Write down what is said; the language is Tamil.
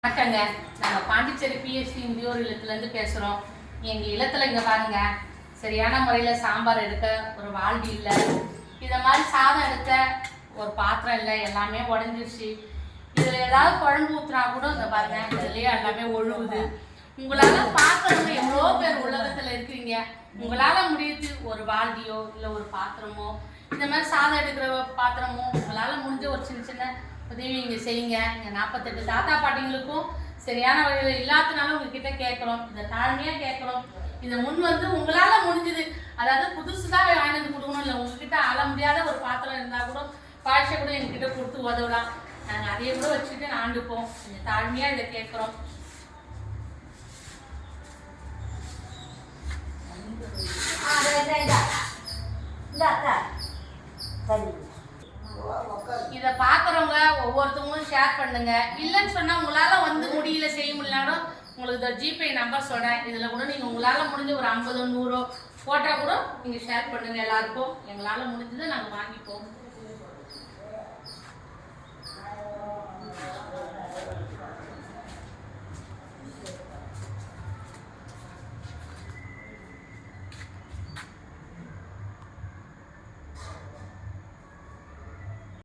வணக்கங்க. நம்ம பாண்டிச்சேரி பிஎஸ்டி முதியோர் இல்லத்துலேருந்து பேசுகிறோம். எங்கள் இல்லத்தில் இங்கே பாருங்க, சரியான முறையில் சாம்பார் எடுக்க ஒரு வால்டி இல்லை, இதை மாதிரி சாதம் எடுக்க ஒரு பாத்திரம் இல்லை, எல்லாமே உடஞ்சிருச்சு. இதில் ஏதாவது குழம்பு ஊற்றுனா கூட இந்த பாருங்க, இதுலேயே எல்லாமே ஒழுகுது. உங்களால் பார்க்குறவங்க எவ்வளோ பேர் உலகத்தில் இருக்கிறீங்க, உங்களால் முடியுது ஒரு வால்டியோ இல்லை ஒரு பாத்திரமோ, இந்த மாதிரி சாதம் எடுக்கிற பாத்திரமோ உங்களால் முடிஞ்ச ஒரு சின்ன சின்ன உதவி இங்கே செய்யுங்க. இங்கே 48 தாத்தா பாட்டிங்களுக்கும் சரியான வழியில் இல்லாதனால உங்ககிட்ட கேட்குறோம், இதை தாழ்மையாக கேட்குறோம். இதை முன் வந்து உங்களால் முடிஞ்சுது, அதாவது புதுசு தான் வாங்கி வந்து கொடுக்கணும் இல்லை, உங்ககிட்ட ஆள முடியாத ஒரு பாத்திரம் இருந்தால் கூட பாய்ச்ச கூட எங்ககிட்ட கொடுத்து உதவலாம். நாங்கள் அதையே கூட வச்சுட்டு ஆண்டுப்போம். கொஞ்சம் தாழ்மையாக இதை கேட்குறோம். இதை பார்க்குறவங்க ஒவ்வொருத்தவங்களும் ஷேர் பண்ணுங்க. இல்லைன்னு சொன்னால் உங்களால் வந்து முடியல செய்ய முடியலனாலும் உங்களுக்கு இந்த ஜிபே நம்பர் சொல்கிறேன், இதில் கூட நீங்கள் உங்களால் முடிஞ்ச ஒரு 50 100 போட்டால் கூட நீங்கள் ஷேர் பண்ணுங்கள். எல்லாருக்கும் எங்களால் முடிஞ்சதை நாங்கள் வாங்கிப்போம்.